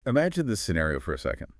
imagine this scenario for a second.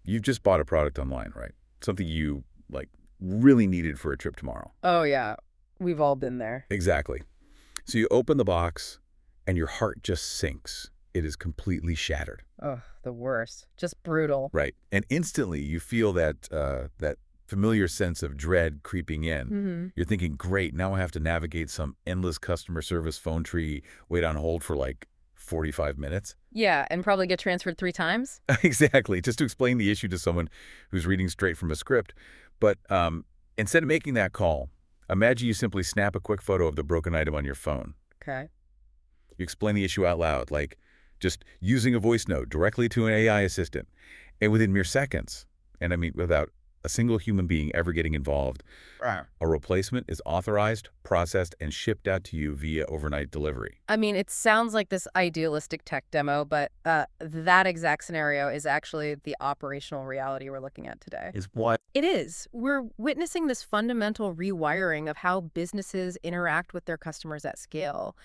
You've just bought a product online, right? Something you, like, really needed for a trip tomorrow. Oh, yeah. We've all been there. Exactly. So you open the box, and your heart just sinks. It is completely shattered. Oh, the worst. Just brutal. Right. And instantly, you feel that familiar sense of dread creeping in. Mm-hmm. You're thinking, great, now I have to navigate some endless customer service phone tree, wait on hold for like 45 minutes. Yeah, and probably get transferred 3 times. Exactly, just to explain the issue to someone who's reading straight from a script. But instead of making that call, imagine you simply snap a quick photo of the broken item on your phone. Okay. You explain the issue out loud, like just using a voice note directly to an AI assistant. And within mere seconds, and I mean without a single human being ever getting involved, a replacement is authorized, processed, and shipped out to you via overnight delivery. I mean, it sounds like this idealistic tech demo, but that exact scenario is actually the operational reality we're looking at today. Is what? It is. We're witnessing this fundamental rewiring of how businesses interact with their customers at scale.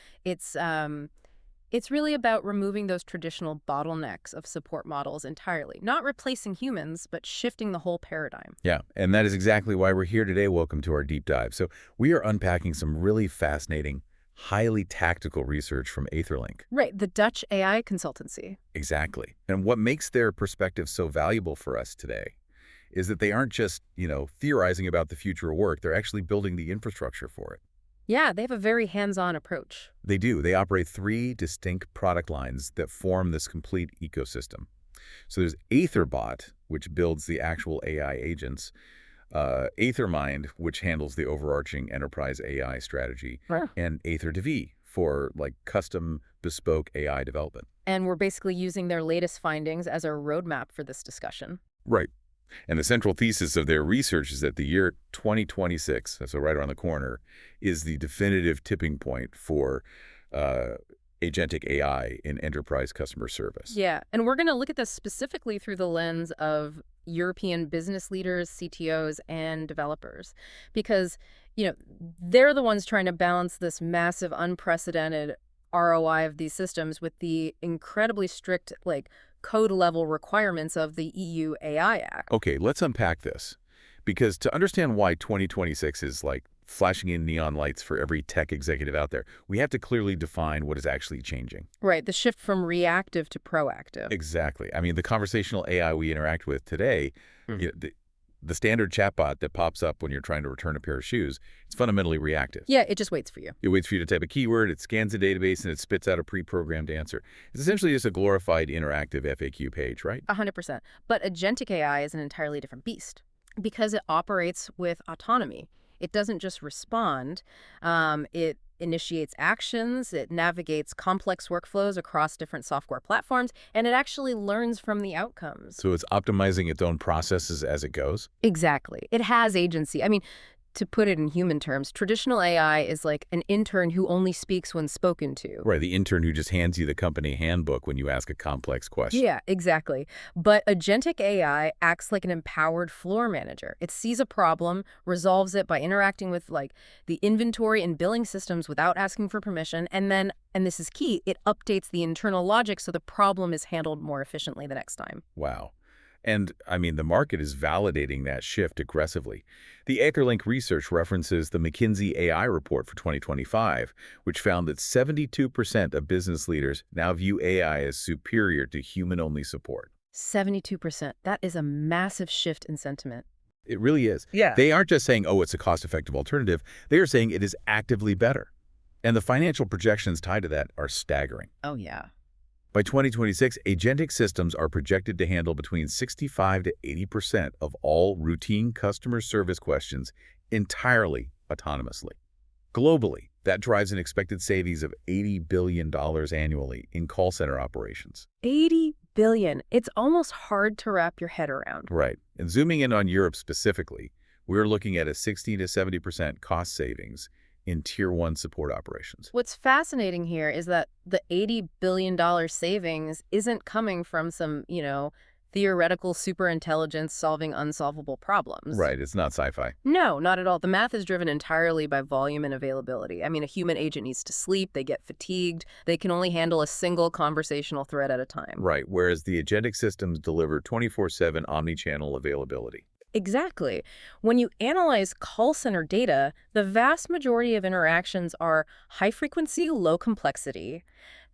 It's really about removing those traditional bottlenecks of support models entirely, not replacing humans, but shifting the whole paradigm. Yeah, and that is exactly why we're here today. Welcome to our deep dive. So we are unpacking some really fascinating, highly tactical research from AetherLink. Right, the Dutch AI consultancy. Exactly. And what makes their perspective so valuable for us today is that they aren't just, theorizing about the future of work. They're actually building the infrastructure for it. Yeah, they have a very hands-on approach. They do. They operate 3 distinct product lines that form this complete ecosystem. So there's AetherBot, which builds the actual AI agents, AetherMind, which handles the overarching enterprise AI strategy, and Ather-Dv for like custom bespoke AI development. And we're basically using their latest findings as our roadmap for this discussion. Right. And the central thesis of their research is that the year 2026, so right around the corner, is the definitive tipping point for agentic AI in enterprise customer service. Yeah, and we're going to look at this specifically through the lens of European business leaders, CTOs, and developers. Because, they're the ones trying to balance this massive, unprecedented ROI of these systems with the incredibly strict, code-level requirements of the EU AI Act. Okay, let's unpack this. Because to understand why 2026 is like flashing in neon lights for every tech executive out there, we have to clearly define what is actually changing. Right, the shift from reactive to proactive. Exactly. I mean, the conversational AI we interact with today, the standard chatbot that pops up when you're trying to return a pair of shoes, it's fundamentally reactive. Yeah, it just waits for you. It waits for you to type a keyword, it scans the database, and it spits out a pre-programmed answer. It's essentially just a glorified interactive FAQ page, right? 100%. But agentic AI is an entirely different beast because it operates with autonomy. It doesn't just respond. It initiates actions, it navigates complex workflows across different software platforms, and it actually learns from the outcomes. So it's optimizing its own processes as it goes? Exactly. It has agency. I mean, to put it in human terms, traditional AI is like an intern who only speaks when spoken to. Right, the intern who just hands you the company handbook when you ask a complex question. Yeah, exactly. But agentic AI acts like an empowered floor manager. It sees a problem, resolves it by interacting with the inventory and billing systems without asking for permission, and then, and this is key, it updates the internal logic so the problem is handled more efficiently the next time. Wow. And, I mean, the market is validating that shift aggressively. The AetherLink research references the McKinsey AI report for 2025, which found that 72% of business leaders now view AI as superior to human-only support. 72%. That is a massive shift in sentiment. It really is. Yeah. They aren't just saying, oh, it's a cost-effective alternative. They are saying it is actively better. And the financial projections tied to that are staggering. Oh, yeah. By 2026, agentic systems are projected to handle between 65 to 80% of all routine customer service questions entirely autonomously. Globally, that drives an expected savings of $80 billion annually in call center operations. $80 billion. It's almost hard to wrap your head around. Right. And zooming in on Europe specifically, we're looking at a 60 to 70% cost savings in Tier 1 support operations. What's fascinating here is that the $80 billion savings isn't coming from some, theoretical superintelligence solving unsolvable problems. Right, it's not sci-fi. No, not at all. The math is driven entirely by volume and availability. I mean, a human agent needs to sleep, they get fatigued, they can only handle a single conversational thread at a time. Right, whereas the agentic systems deliver 24/7 omni-channel availability. Exactly. When you analyze call center data, the vast majority of interactions are high frequency, low complexity.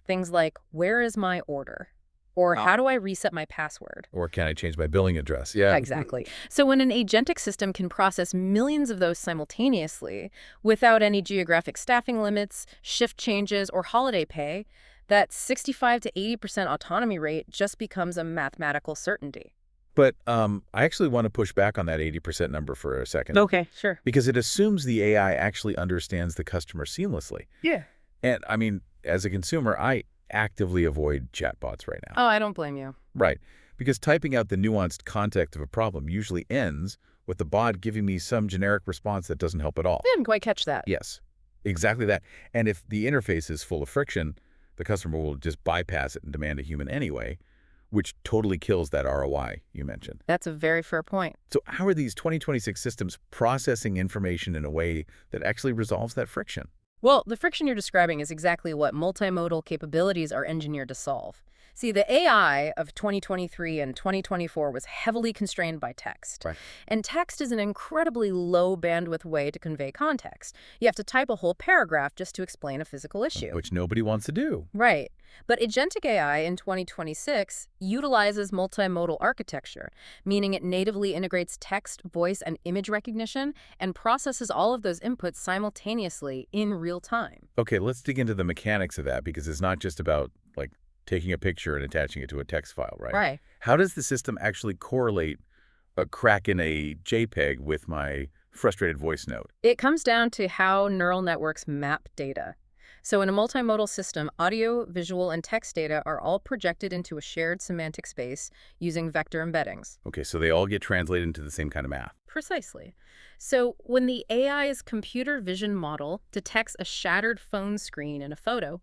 Things like, where is my order? Or how do I reset my password? Or can I change my billing address? Yeah. Exactly. So when an agentic system can process millions of those simultaneously without any geographic staffing limits, shift changes, or holiday pay, that 65 to 80% autonomy rate just becomes a mathematical certainty. But I actually want to push back on that 80% number for a second. Okay, sure. Because it assumes the AI actually understands the customer seamlessly. Yeah. And I mean, as a consumer, I actively avoid chatbots right now. Oh, I don't blame you. Right. Because typing out the nuanced context of a problem usually ends with the bot giving me some generic response that doesn't help at all. I didn't quite catch that. Yes, exactly that. And if the interface is full of friction, the customer will just bypass it and demand a human anyway, which totally kills that ROI you mentioned. That's a very fair point. So how are these 2026 systems processing information in a way that actually resolves that friction? Well, the friction you're describing is exactly what multimodal capabilities are engineered to solve. See, the AI of 2023 and 2024 was heavily constrained by text. Right. And text is an incredibly low bandwidth way to convey context. You have to type a whole paragraph just to explain a physical issue. Which nobody wants to do. Right. But Agentic AI in 2026 utilizes multimodal architecture, meaning it natively integrates text, voice, and image recognition and processes all of those inputs simultaneously in real time. Okay, let's dig into the mechanics of that because it's not just about, like, taking a picture and attaching it to a text file, right? Right. How does the system actually correlate a crack in a JPEG with my frustrated voice note? It comes down to how neural networks map data. So in a multimodal system, audio, visual, and text data are all projected into a shared semantic space using vector embeddings. Okay, so they all get translated into the same kind of math. Precisely. So when the AI's computer vision model detects a shattered phone screen in a photo,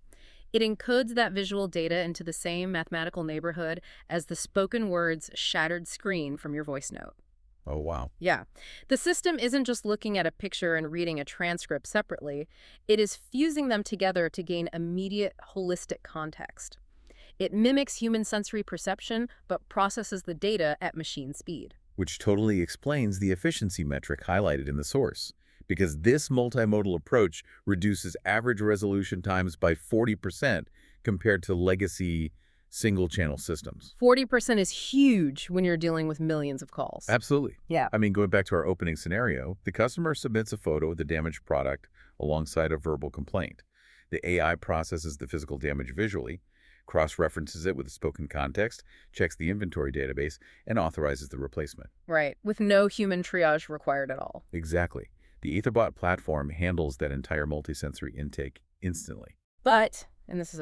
it encodes that visual data into the same mathematical neighborhood as the spoken words shattered screen from your voice note. Oh, wow. Yeah. The system isn't just looking at a picture and reading a transcript separately. It is fusing them together to gain immediate, holistic context. It mimics human sensory perception, but processes the data at machine speed. Which totally explains the efficiency metric highlighted in the source. Because this multimodal approach reduces average resolution times by 40% compared to legacy single-channel systems. 40% is huge when you're dealing with millions of calls. Absolutely. Yeah. I mean, going back to our opening scenario, the customer submits a photo of the damaged product alongside a verbal complaint. The AI processes the physical damage visually, cross-references it with the spoken context, checks the inventory database, and authorizes the replacement. Right, with no human triage required at all. Exactly. The AetherBot platform handles that entire multisensory intake instantly. But, and this is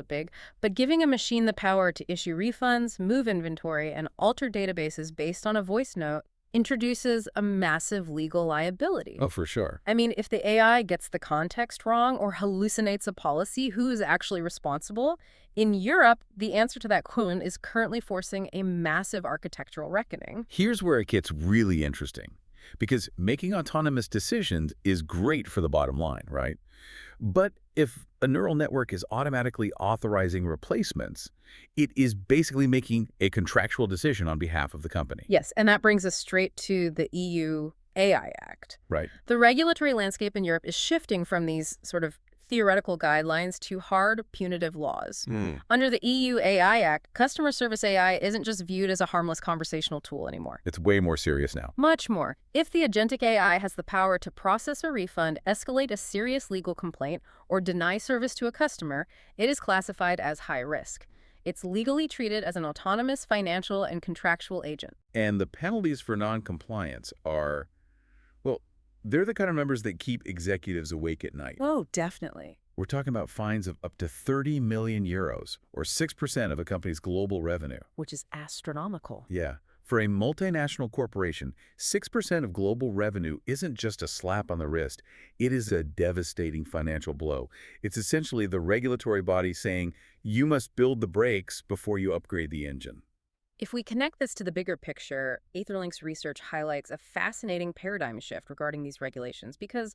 but giving a machine the power to issue refunds, move inventory, and alter databases based on a voice note introduces a massive legal liability. Oh, for sure. I mean, if the AI gets the context wrong or hallucinates a policy, who is actually responsible? In Europe, the answer to that question is currently forcing a massive architectural reckoning. Here's where it gets really interesting. Because making autonomous decisions is great for the bottom line, right? But if a neural network is automatically authorizing replacements, it is basically making a contractual decision on behalf of the company. Yes, and that brings us straight to the EU AI Act. Right. The regulatory landscape in Europe is shifting from these sort of theoretical guidelines to hard, punitive laws. Under the EU AI Act, customer service AI isn't just viewed as a harmless conversational tool anymore. It's way more serious now. Much more. If the agentic AI has the power to process a refund, escalate a serious legal complaint, or deny service to a customer, it is classified as high risk. It's legally treated as an autonomous financial and contractual agent. And the penalties for non-compliance are, well, they're the kind of numbers that keep executives awake at night. Oh, definitely. We're talking about fines of up to 30 million euros, or 6% of a company's global revenue. Which is astronomical. Yeah. For a multinational corporation, 6% of global revenue isn't just a slap on the wrist. It is a devastating financial blow. It's essentially the regulatory body saying, you must build the brakes before you upgrade the engine. If we connect this to the bigger picture, AetherLink's research highlights a fascinating paradigm shift regarding these regulations because,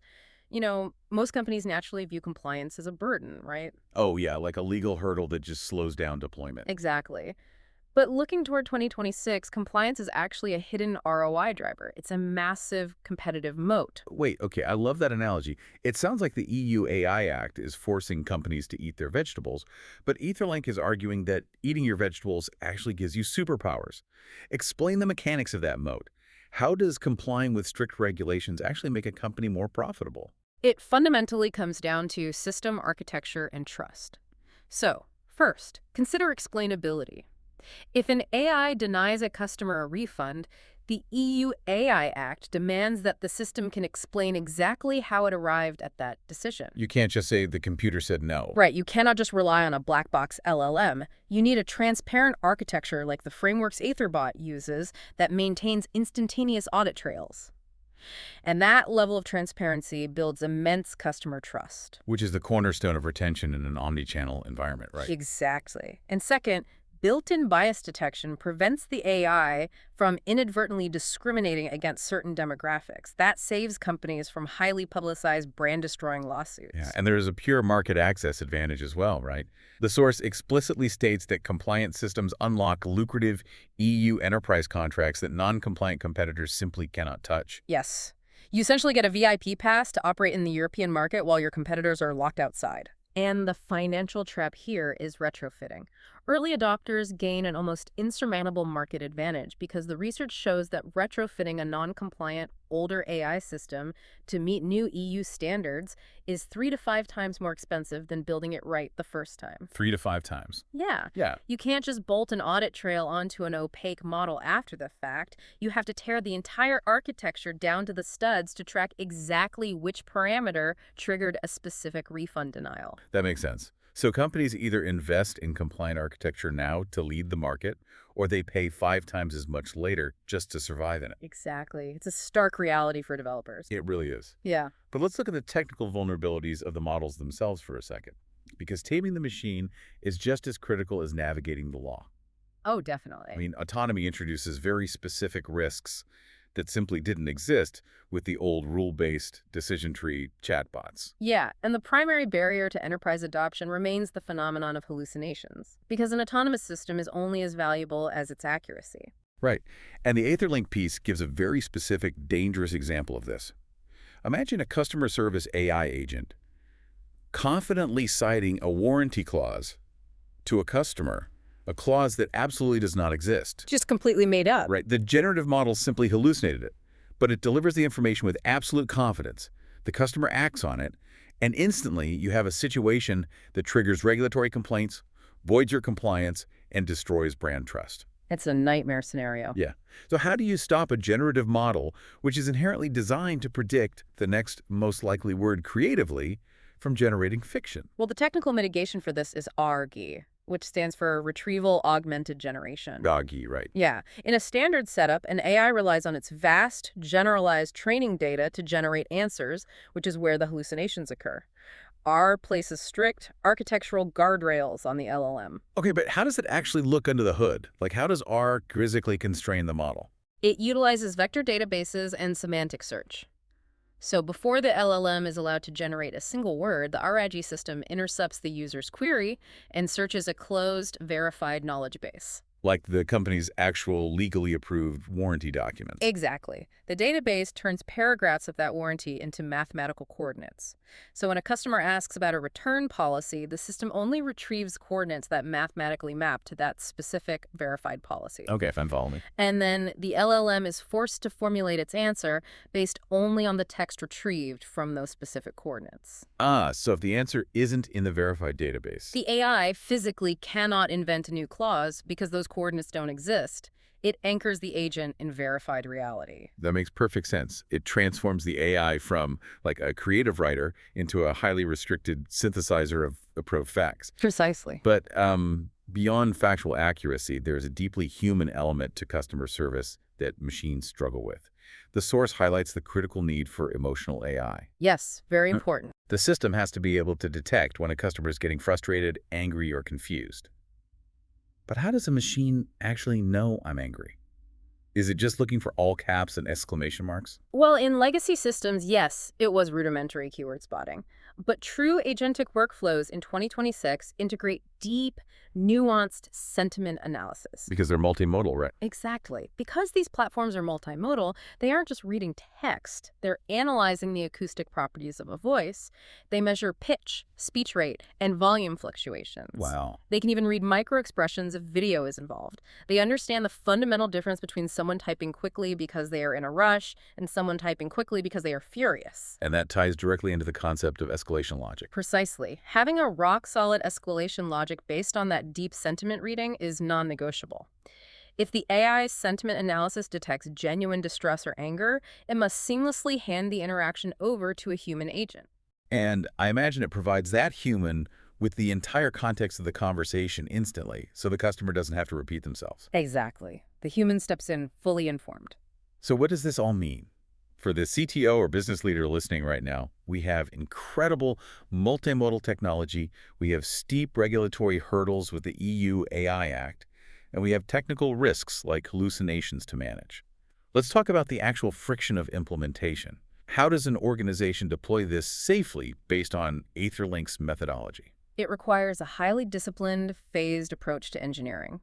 most companies naturally view compliance as a burden, right? Oh, yeah, like a legal hurdle that just slows down deployment. Exactly. But looking toward 2026, compliance is actually a hidden ROI driver. It's a massive competitive moat. Wait, okay, I love that analogy. It sounds like the EU AI Act is forcing companies to eat their vegetables, but Etherlink is arguing that eating your vegetables actually gives you superpowers. Explain the mechanics of that moat. How does complying with strict regulations actually make a company more profitable? It fundamentally comes down to system architecture and trust. So, first, consider explainability. If an AI denies a customer a refund, the EU AI Act demands that the system can explain exactly how it arrived at that decision. You can't just say the computer said no. Right, you cannot just rely on a black box LLM. You need a transparent architecture like the framework's AetherBot uses that maintains instantaneous audit trails. And that level of transparency builds immense customer trust. Which is the cornerstone of retention in an omni-channel environment, right? Exactly. And second, built-in bias detection prevents the AI from inadvertently discriminating against certain demographics. That saves companies from highly publicized brand-destroying lawsuits. Yeah, and there is a pure market access advantage as well, right? The source explicitly states that compliant systems unlock lucrative EU enterprise contracts that non-compliant competitors simply cannot touch. Yes. You essentially get a VIP pass to operate in the European market while your competitors are locked outside. And the financial trap here is retrofitting. Early adopters gain an almost insurmountable market advantage because the research shows that retrofitting a non-compliant, older AI system to meet new EU standards is 3 to 5 times more expensive than building it right the first time. 3 to 5 times. Yeah. Yeah. You can't just bolt an audit trail onto an opaque model after the fact. You have to tear the entire architecture down to the studs to track exactly which parameter triggered a specific refund denial. That makes sense. So companies either invest in compliant architecture now to lead the market, or they pay 5 times as much later just to survive in it. Exactly. It's a stark reality for developers. It really is. Yeah. But let's look at the technical vulnerabilities of the models themselves for a second, because taming the machine is just as critical as navigating the law. Oh, definitely. I mean, autonomy introduces very specific risks that simply didn't exist with the old rule-based decision tree chatbots. Yeah, and the primary barrier to enterprise adoption remains the phenomenon of hallucinations, because an autonomous system is only as valuable as its accuracy. Right. And the AetherLink piece gives a very specific, dangerous example of this. Imagine a customer service AI agent confidently citing a warranty clause to a customer, a clause that absolutely does not exist. Just completely made up. Right. The generative model simply hallucinated it, but it delivers the information with absolute confidence. The customer acts on it, and instantly you have a situation that triggers regulatory complaints, voids your compliance, and destroys brand trust. It's a nightmare scenario. Yeah. So how do you stop a generative model, which is inherently designed to predict the next most likely word creatively, from generating fiction? Well, the technical mitigation for this is RGE, which stands for Retrieval Augmented Generation. RGE, right. Yeah. In a standard setup, an AI relies on its vast, generalized training data to generate answers, which is where the hallucinations occur. R places strict architectural guardrails on the LLM. Okay, but how does it actually look under the hood? Like, how does R quizzically constrain the model? It utilizes vector databases and semantic search. So before the LLM is allowed to generate a single word, the RAG system intercepts the user's query and searches a closed, verified knowledge base. Like the company's actual legally approved warranty documents. Exactly. The database turns paragraphs of that warranty into mathematical coordinates. So when a customer asks about a return policy, the system only retrieves coordinates that mathematically map to that specific verified policy. Okay, if I'm following me. And then the LLM is forced to formulate its answer based only on the text retrieved from those specific coordinates. Ah, so if the answer isn't in the verified database. The AI physically cannot invent a new clause because those coordinates don't exist. It anchors the agent in verified reality. That makes perfect sense. It transforms the AI from, like, a creative writer into a highly restricted synthesizer of approved facts. Precisely. But beyond factual accuracy, there's a deeply human element to customer service that machines struggle with. The source highlights the critical need for emotional AI. Yes, very important. The system has to be able to detect when a customer is getting frustrated, angry, or confused. But how does a machine actually know I'm angry? Is it just looking for all caps and exclamation marks? Well, in legacy systems, yes, it was rudimentary keyword spotting. But true agentic workflows in 2026 integrate deep, nuanced sentiment analysis. Because they're multimodal, right? Exactly. Because these platforms are multimodal, they aren't just reading text. They're analyzing the acoustic properties of a voice. They measure pitch, speech rate, and volume fluctuations. Wow. They can even read micro-expressions if video is involved. They understand the fundamental difference between someone typing quickly because they are in a rush and someone typing quickly because they are furious. And that ties directly into the concept of escalation logic. Precisely. Having a rock-solid escalation logic based on that deep sentiment reading is non-negotiable. If the AI's sentiment analysis detects genuine distress or anger, it must seamlessly hand the interaction over to a human agent. And I imagine it provides that human with the entire context of the conversation instantly, so the customer doesn't have to repeat themselves. Exactly. The human steps in fully informed. So what does this all mean? For the CTO or business leader listening right now, we have incredible multimodal technology, we have steep regulatory hurdles with the EU AI Act, and we have technical risks like hallucinations to manage. Let's talk about the actual friction of implementation. How does an organization deploy this safely based on AetherLink's methodology? It requires a highly disciplined, phased approach to engineering.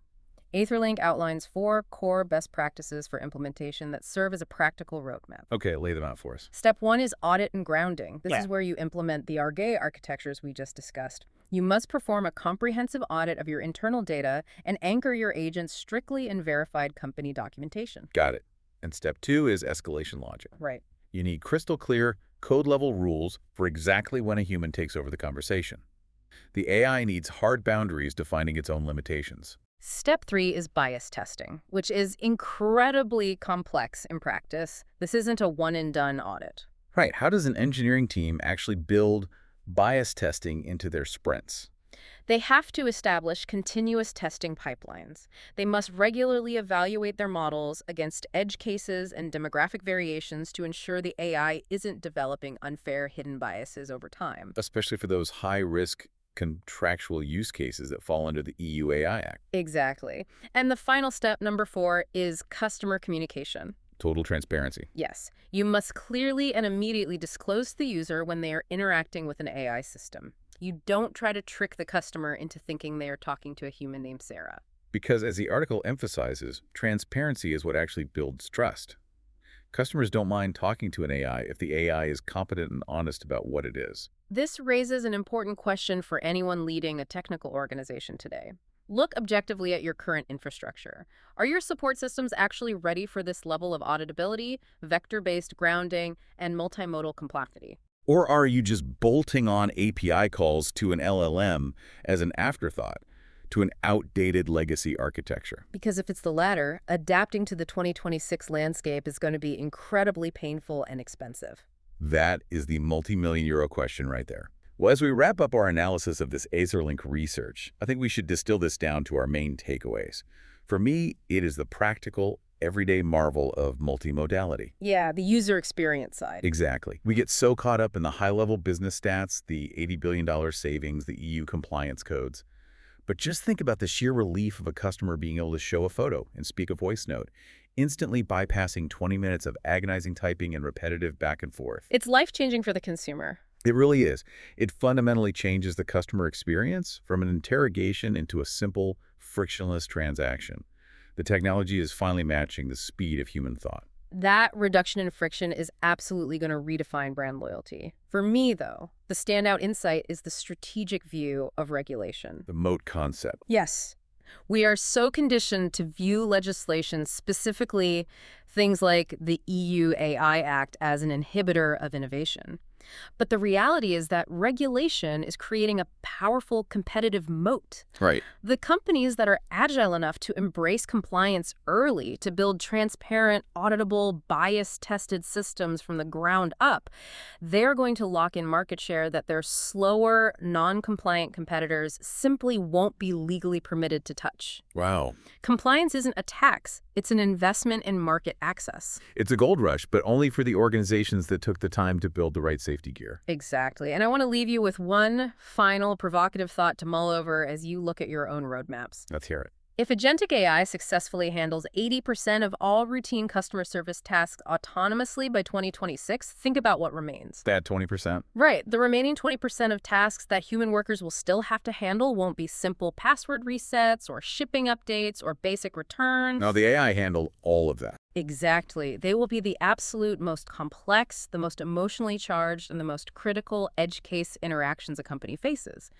AetherLink outlines 4 core best practices for implementation that serve as a practical roadmap. Okay, lay them out for us. Step 1 is audit and grounding. This is where you implement the RGA architectures we just discussed. You must perform a comprehensive audit of your internal data and anchor your agents strictly in verified company documentation. Got it. And step 2 is escalation logic. Right. You need crystal clear, code-level rules for exactly when a human takes over the conversation. The AI needs hard boundaries defining its own limitations. Step 3 is bias testing, which is incredibly complex in practice. This isn't a one-and-done audit. Right. How does an engineering team actually build bias testing into their sprints? They have to establish continuous testing pipelines. They must regularly evaluate their models against edge cases and demographic variations to ensure the AI isn't developing unfair hidden biases over time. Especially for those high-risk contractual use cases that fall under the EU AI Act. Exactly. And the final step, number 4, is customer communication. Total transparency. Yes, you must clearly and immediately disclose to the user when they are interacting with an AI system. You don't try to trick the customer into thinking they are talking to a human named Sarah. Because as the article emphasizes, transparency is what actually builds trust. Customers don't mind talking to an AI if the AI is competent and honest about what it is. This raises an important question for anyone leading a technical organization today. Look objectively at your current infrastructure. Are your support systems actually ready for this level of auditability, vector-based grounding, and multimodal complexity? Or are you just bolting on API calls to an LLM as an afterthought to an outdated legacy architecture? Because if it's the latter, adapting to the 2026 landscape is going to be incredibly painful and expensive. That is the multi-million-euro question right there. Well, as we wrap up our analysis of this AetherLink research, I think we should distill this down to our main takeaways. For me, it is the practical, everyday marvel of multimodality. Yeah, the user experience side. Exactly. We get so caught up in the high-level business stats, the $80 billion savings, the EU compliance codes. But just think about the sheer relief of a customer being able to show a photo and speak a voice note, instantly bypassing 20 minutes of agonizing typing and repetitive back and forth. It's life-changing for the consumer. It really is. It fundamentally changes the customer experience from an interrogation into a simple, frictionless transaction. The technology is finally matching the speed of human thought. That reduction in friction is absolutely going to redefine brand loyalty. For me, though, the standout insight is the strategic view of regulation. The moat concept. Yes. We are so conditioned to view legislation, specifically things like the EU AI Act, as an inhibitor of innovation. But the reality is that regulation is creating a powerful competitive moat. Right. The companies that are agile enough to embrace compliance early, to build transparent, auditable, bias-tested systems from the ground up, they're going to lock in market share that their slower, non-compliant competitors simply won't be legally permitted to touch. Wow. Compliance isn't a tax. It's an investment in market access. It's a gold rush, but only for the organizations that took the time to build the right safety gear. Exactly. And I want to leave you with one final provocative thought to mull over as you look at your own roadmaps. Let's hear it. If agentic AI successfully handles 80% of all routine customer service tasks autonomously by 2026, think about what remains. That 20%? Right. The remaining 20% of tasks that human workers will still have to handle won't be simple password resets or shipping updates or basic returns. Now, the AI handled all of that. Exactly. They will be the absolute most complex, the most emotionally charged, and the most critical edge case interactions a company faces.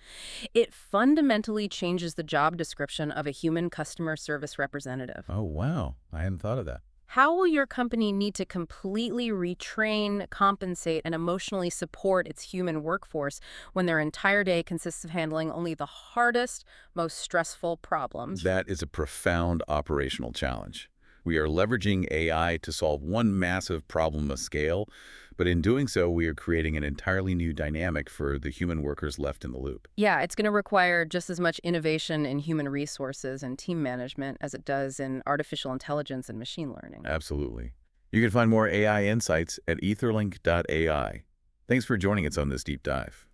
It fundamentally changes the job description of a human customer service representative. Oh, wow. I hadn't thought of that. How will your company need to completely retrain, compensate, and emotionally support its human workforce when their entire day consists of handling only the hardest, most stressful problems? That is a profound operational challenge. We are leveraging AI to solve one massive problem of scale, but in doing so, we are creating an entirely new dynamic for the human workers left in the loop. Yeah, it's going to require just as much innovation in human resources and team management as it does in artificial intelligence and machine learning. Absolutely. You can find more AI insights at etherlink.ai. Thanks for joining us on this deep dive.